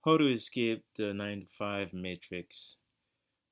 How to escape the 9 to 5 matrix.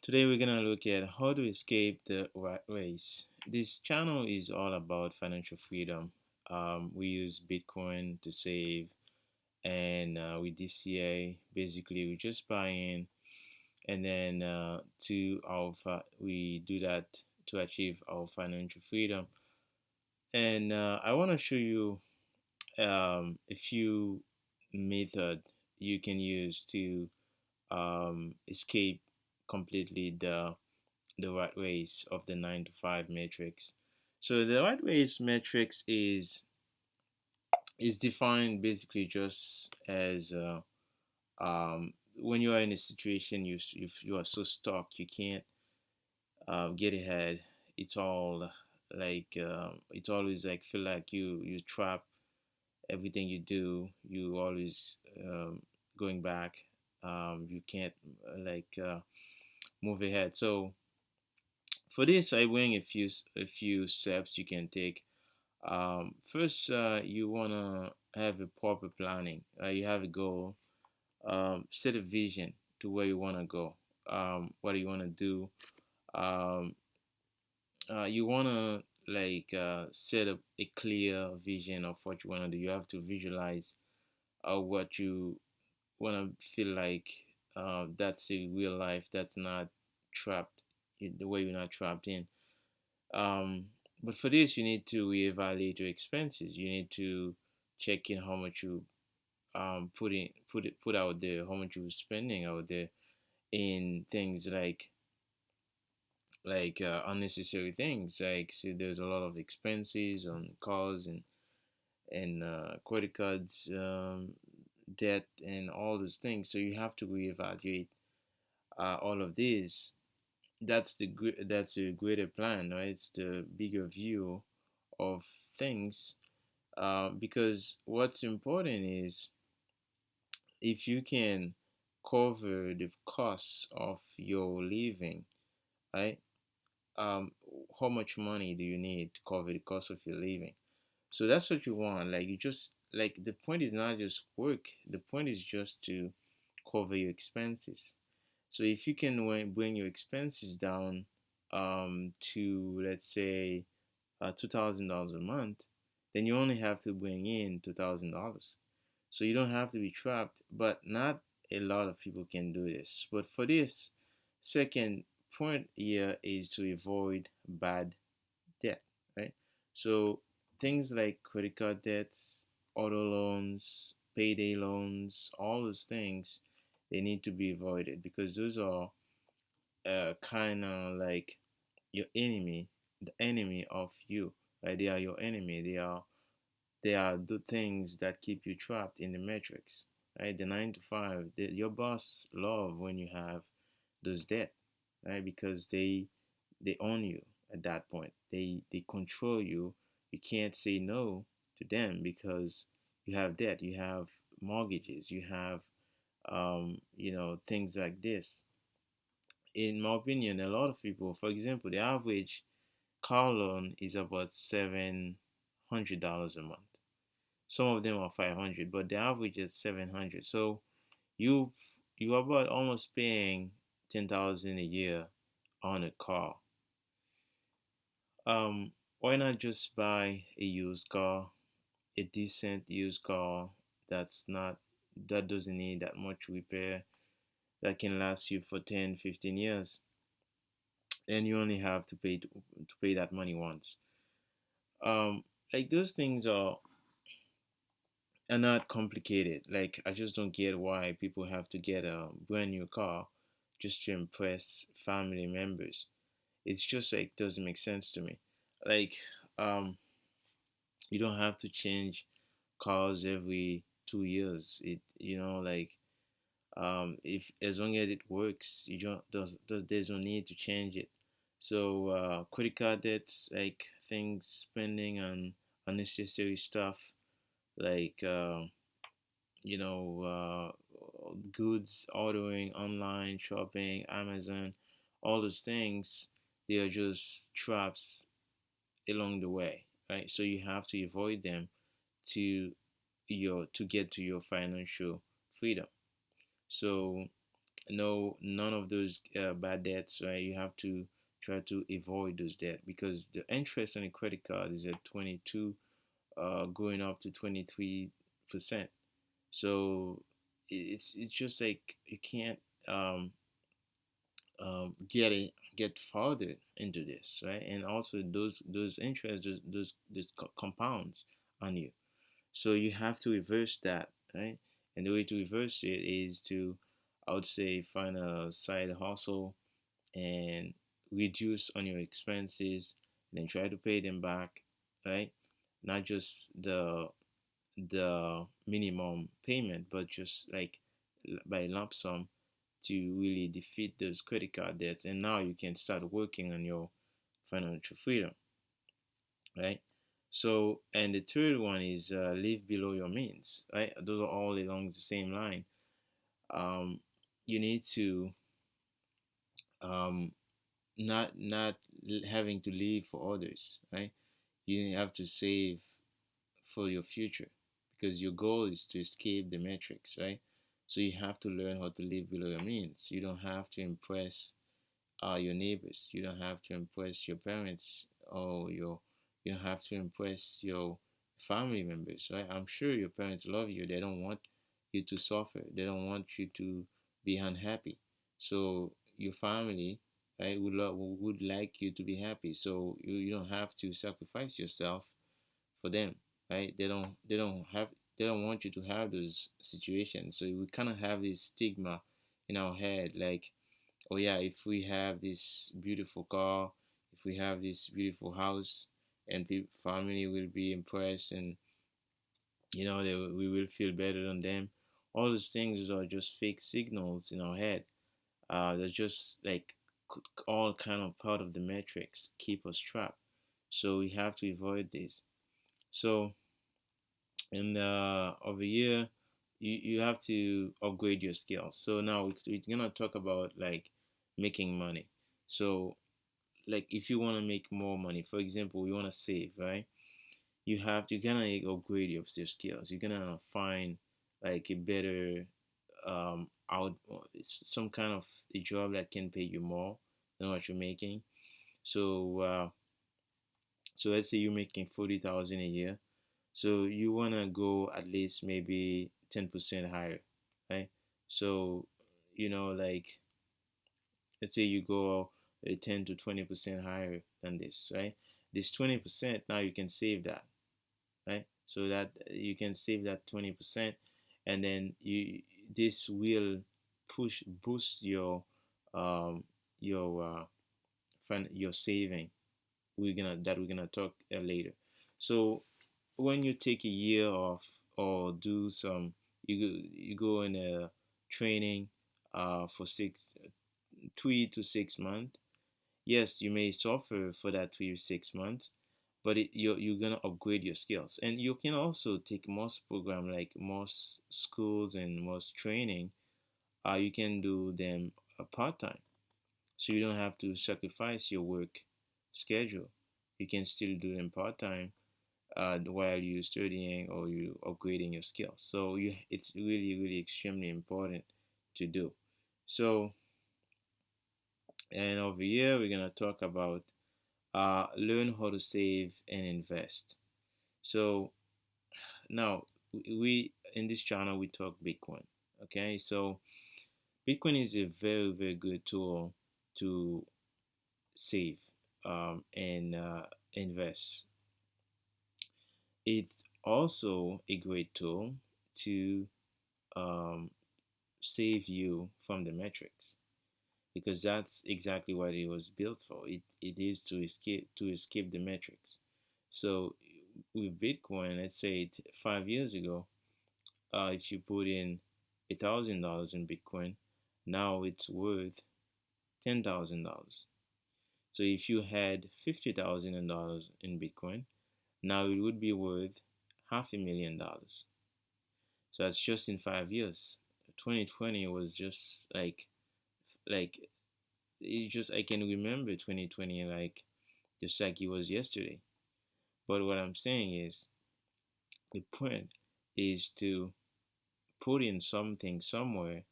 Today we're going to look at how to escape the rat race. This channel is all about financial freedom. We use Bitcoin to save, and with DCA, basically we just buy in, and then we do that to achieve our financial freedom. And I want to show you a few method you can use to escape completely the rat race of the 9 to 5 matrix. So the rat race matrix is defined basically just as when you are in a situation you are so stuck you can't get ahead. It's all it's always like feel like you trap everything you do. You always going back. You can't move ahead. So for this, I bring a few steps you can take. First, you wanna have a proper planning. You have a goal. Set a vision to where you wanna go. What do you wanna do? Um, you wanna set up a clear vision of what you wanna do. You have to visualize what you wanna feel like. That's a real life. That's not trapped. The way you're not trapped in. Um, but for this, you need to reevaluate your expenses. You need to check in how much you put out there, how much you're spending out there in things unnecessary things. Like, see, there's a lot of expenses on cars and credit cards, debt, and all those things. So you have to reevaluate all of these. That's a greater plan, right? It's the bigger view of things. Because what's important is if you can cover the costs of your living, right? Um, how much money do you need to cover the cost of your living? So that's what you want. Like you just like the point is not just work. The point is just to cover your expenses. So if you can bring your expenses down to let's say $2,000 a month, then you only have to bring in $2,000. So you don't have to be trapped, but not a lot of people can do this. But for this, second point here is to avoid bad debt, right? So things like credit card debts, auto loans, payday loans, all those things, they need to be avoided because those are kind of like your enemy, the enemy of you, right? They are your enemy. They are the things that keep you trapped in the matrix, right? The 9 to 5, your boss love when you have those debt, right? Because they own you at that point. They control you. You can't say no to them because you have debt. You have mortgages. You have things like this. In my opinion, a lot of people, for example, the average car loan is about $700 a month. Some of them are 500, but the average is 700. So you you are about almost paying 10,000 a year on a car. Why not just buy a used car, a decent used car that doesn't need that much repair, that can last you for 10, 15 years, and you only have to pay that money once. Um, like those things are not complicated. Like I just don't get why people have to get a brand new car just to impress family members. It's just like doesn't make sense to me. Like um you don't have to change cars every 2 years. If as long as it works, you don't there's no need to change it. So credit card debts, like things spending on unnecessary stuff, like goods ordering online, shopping, Amazon, all those things, they are just traps along the way, right? So you have to avoid them to to get to your financial freedom. So no, none of those bad debts, right? You have to try to avoid those debt because the interest on a credit card is at 22, going up to 23%. So it's just like you can't um, get farther into this, right? And also those interests, those compounds on you. So you have to reverse that, right? And the way to reverse it is to, I would say, find a side hustle and reduce on your expenses, and then try to pay them back, right? Not just the minimum payment, but just like by lump sum to really defeat those credit card debts. And now you can start working on your financial freedom, right? So, and the third one is live below your means, right? Those are all along the same line. Um, you need to um, not having to live for others, right? You have to save for your future because your goal is to escape the matrix, right? So you have to learn how to live below your means. You don't have to impress your neighbors. You don't have to impress your parents, or you don't have to impress your family members, right? I'm sure your parents love you. They don't want you to suffer. They don't want you to be unhappy. So your family, right, would like you to be happy. So you don't have to sacrifice yourself for them, right? They don't want you to have those situations. So we kind of have this stigma in our head, like, oh yeah, if we have this beautiful car, if we have this beautiful house, and family will be impressed, and we will feel better than them. All those things are just fake signals in our head. They're just like all kind of part of the matrix, keep us trapped. So we have to avoid this. So and over here, you have to upgrade your skills. So now we're gonna talk about like making money. So like if you want to make more money, for example, you want to save, right? You're gonna upgrade your skills. You're gonna find like a better out some kind of a job that can pay you more than what you're making. So so let's say you're making 40,000 a year. So you wanna go at least maybe 10% higher, right? So like let's say you go 10 to 20% higher than this, right? This 20% now you can save that, right? So that you can save that 20%, and then this will push boost um your your saving. We're gonna talk later. So when you take a year off or do some you go in a training for 3 to 6 months. Yes, you may suffer for that 3 to 6 months, but you're gonna upgrade your skills, and you can also take most program like most schools and most training. You can do them part time, so you don't have to sacrifice your work schedule. You can still do them part time while you're studying or you upgrading your skills. So it's really really extremely important to do. So and over here we're gonna talk about learn how to save and invest. So now we in this channel we talk Bitcoin. Okay, so Bitcoin is a very very good tool to save and invest. It's also a great tool to um, save you from the metrics, because that's exactly what it was built for. It is to escape the metrics. So with Bitcoin, let's say 5 years ago, if you put in $1,000 in Bitcoin, now it's worth $10,000. So if you had $50,000 in Bitcoin, now it would be worth $500,000. So that's just in 5 years. 2020 was just like it just I can remember 2020 like just like it was yesterday. But what I'm saying is the point is to put in something somewhere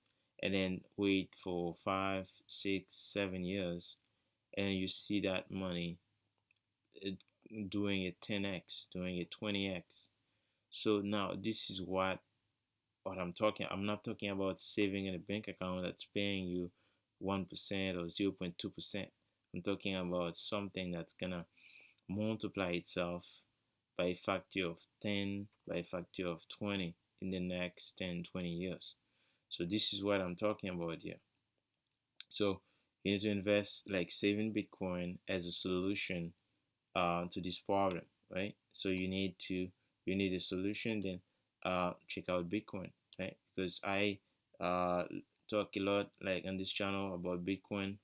and then wait for 5, 6, 7 years, and you see that money uh, doing a 10x, doing a 20x. So now this is what I'm talking. I'm not talking about saving in a bank account that's paying you 1% or 0.2%. I'm talking about something that's gonna multiply itself by a factor of 10, by a factor of 20 in the next 10, 20 years. So this is what I'm talking about here. So you need to invest like saving Bitcoin as a solution to this problem, right? So you need a solution, then check out Bitcoin, right? Because I uh, talk a lot like on this channel about Bitcoin.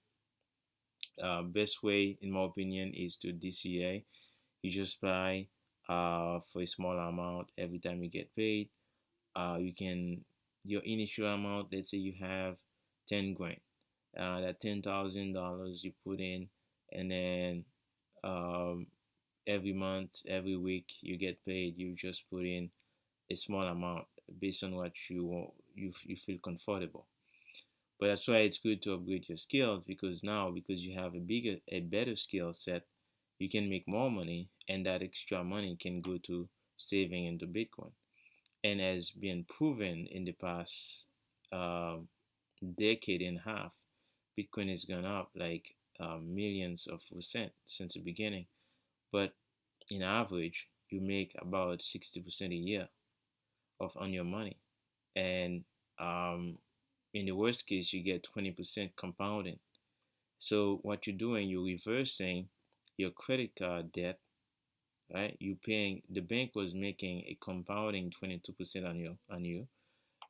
Best way, in my opinion, is to DCA. You just buy for a small amount every time you get paid. You can your initial amount. Let's say you have 10 grand. That $10,000 you put in, and then um, every month, every week you get paid. You just put in a small amount based on what you want, you feel comfortable. But that's why it's good to upgrade your skills, because now, because you have a better skill set, you can make more money, and that extra money can go to saving into Bitcoin. And as been proven in the past uh, decade and a half, Bitcoin has gone up like millions of percent since the beginning. But in average, you make about 60% a year of on your money, and um, in the worst case, you get 20% compounding. So what you're doing, you're reversing your credit card debt, right? You paying the bank was making a compounding 22% on you.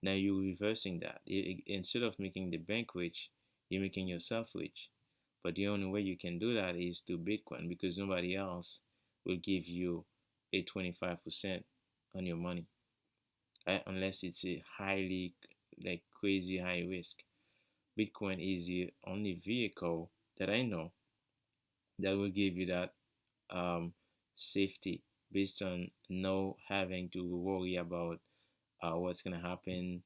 Now you're reversing that. Instead of making the bank rich, you're making yourself rich. But the only way you can do that is through Bitcoin, because nobody else will give you a 25% on your money, right? Unless it's a highly, like crazy high risk. Bitcoin is the only vehicle that I know that will give you that um, safety, based on no having to worry about what's gonna happen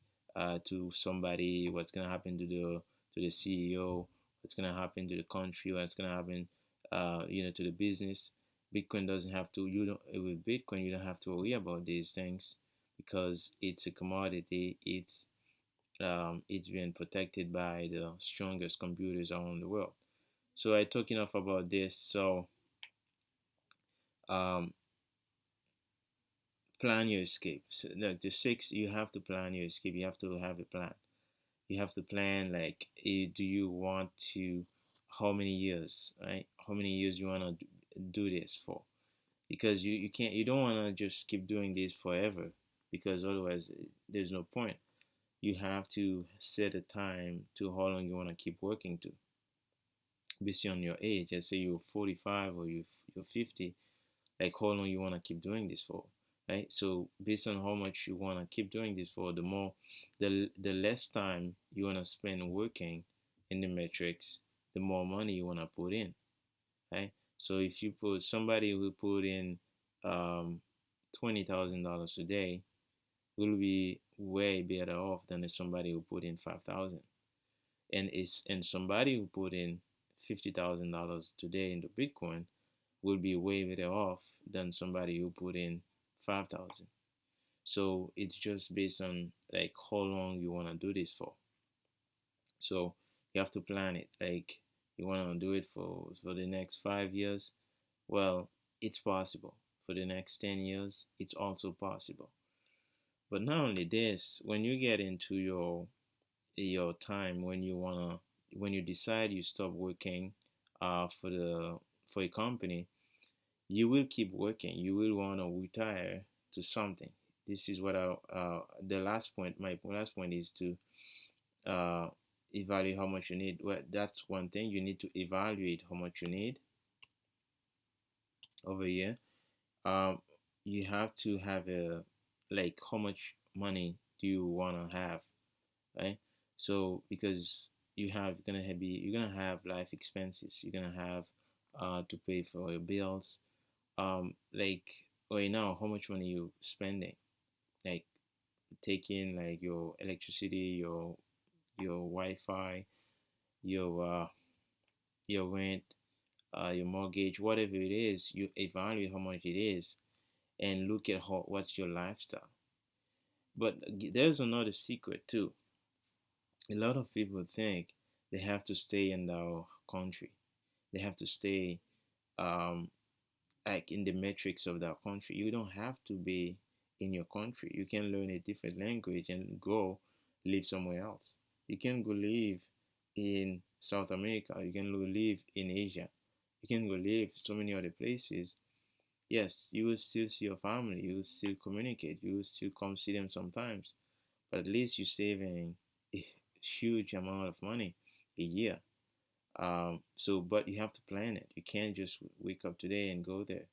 to somebody, what's gonna happen to the CEO, what's gonna happen to the country, what's gonna happen, to the business. Bitcoin doesn't have to. You don't With Bitcoin, you don't have to worry about these things, because it's a commodity. It's being protected by the strongest computers around the world. So I talk enough about this. So um, plan your escape. So, the six, you have to plan your escape. You have to have a plan. You have to plan, like, do you want to, how many years, right? How many years you want to do this for? Because you can't, you don't want to just keep doing this forever, because otherwise there's no point. You have to set a time to how long you want to keep working to, based on your age. Let's say you're 45 or you're 50, like how long you want to keep doing this for, right? So based on how much you want to keep doing this for, the less time you want to spend working in the metrics, the more money you want to put in, right? So if you put somebody who put in um, $20,000 a day will be way better off than somebody who put in 5,000, and somebody who put in $50,000 today into Bitcoin will be way better off than somebody who put in 5,000. So it's just based on like how long you want to do this for. So you have to plan it. Like, you want to do it for the next 5 years. Well, it's possible. For the next 10 years, it's also possible. But not only this, when you get into your time, when you decide you stop working for a company, you will keep working. You will want to retire to something. This is what the last point. My last point is to uh, evaluate how much you need. Well, that's one thing. You need to evaluate how much you need over here. Um, you have to have a, like, how much money do you want to have, right? So because you're gonna have life expenses. You're gonna have to pay for your bills. Like right now, how much money you spending? Like taking like your electricity, your your Wi-Fi, your your rent, your mortgage, whatever it is. You evaluate how much it is and look at what's your lifestyle. But there's another secret too. A lot of people think they have to stay in our country. They have to stay um, like in the metrics of that country. You don't have to be in your country. You can learn a different language and go live somewhere else. You can go live in South America. You can go live in Asia. You can go live so many other places. Yes, you will still see your family. You will still communicate. You will still come see them sometimes. But at least you're saving a huge amount of money a year. But you have to plan it. You can't just wake up today and go there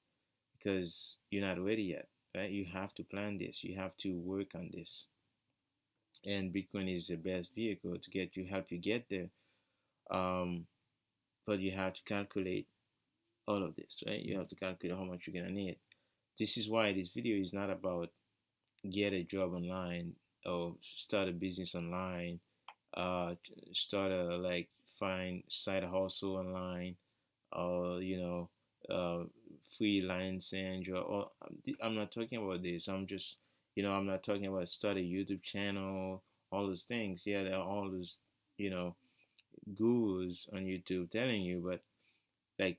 because you're not ready yet, right? You have to plan this. You have to work on this. And Bitcoin is the best vehicle to get you, help you get there. Um, but you have to calculate all of this, right? You have to calculate how much you're gonna need. This is why this video is not about get a job online or start a business online, uh, start a like find side hustle online, or uh, freelancing. Or I'm not talking about this. I'm just I'm not talking about start a YouTube channel, all those things. Yeah, there are all those you know gurus on YouTube telling you, but like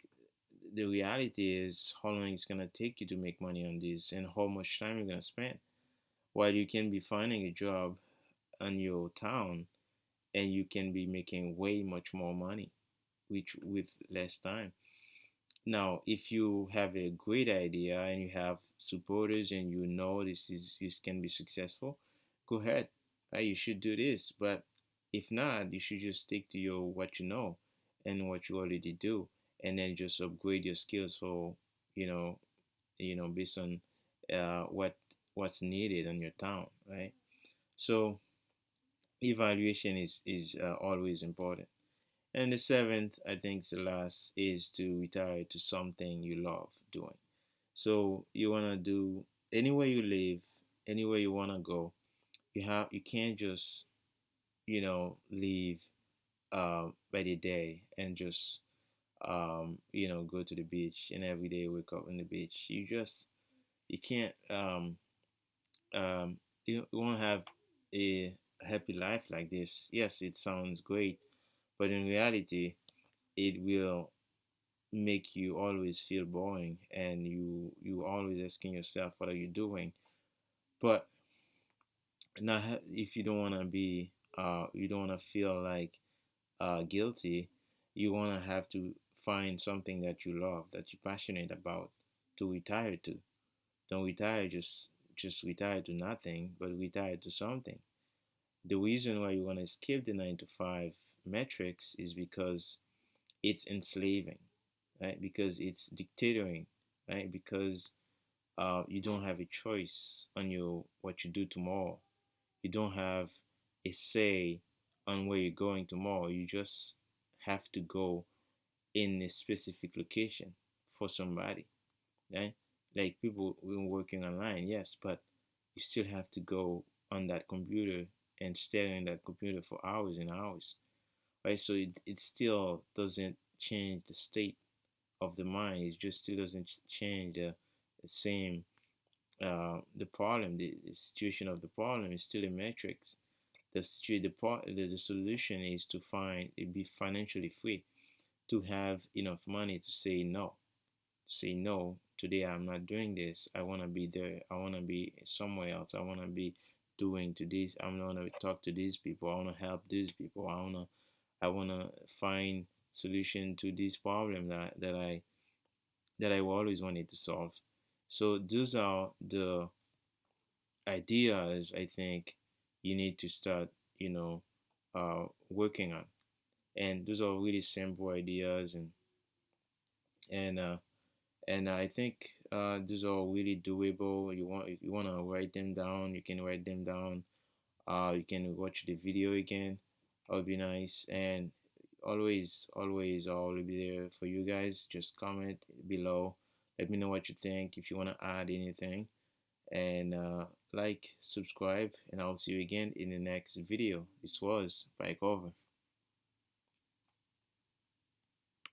the reality is how long it's gonna take you to make money on this and how much time you're gonna spend. While you can be finding a job in your town and you can be making way much more money which with less time. Now, if you have a great idea and you have supporters and you know this can be successful, go ahead. Right? You should do this. But if not, you should just stick to your what you know and what you already do, and then just upgrade your skills for you know based on what's needed on your town, right? So evaluation is always important. And the seventh, I think, the last is to retire to something you love doing. So you wanna do anywhere you live, anywhere you wanna go. You can't just live by the day and just go to the beach and every day wake up on the beach. You can't um you won't have a happy life like this. Yes, it sounds great, but in reality, it will make you always feel boring and you always asking yourself what are you doing. But not if you don't want to be you don't want to feel like guilty. You want to have to find something that you love, that you're passionate about, to retire to. Don't retire just retire to nothing, but retire to something. The reason why you want to skip the 9 to 5 metrics is because it's enslaving, right? Because it's dictating, right? Because you don't have a choice on your what you do tomorrow. You don't have a say on where you're going tomorrow. You just have to go in a specific location for somebody, right? Like people working online, yes, but you still have to go on that computer and stare in that computer for hours and hours, right? So it still doesn't change the state of the mind. It just still doesn't change the same the problem, the situation of the problem is still a matrix. The solution is to be financially free, to have enough money to say no. Say no. Today I'm not doing this. I want to be there. I want to be somewhere else. I want to be doing to this. I want to talk to these people. I want to help these people. I want to find solution to this problem that I always wanted to solve. So those are the ideas I think you need to start, working on. And those are really simple ideas, and uh, and I think those are really doable. You want to write them down. You can write them down. You can watch the video again. That would be nice. And always, I'll be there for you guys. Just comment below. Let me know what you think. If you want to add anything, and like, subscribe, and I'll see you again in the next video. This was Bike Over.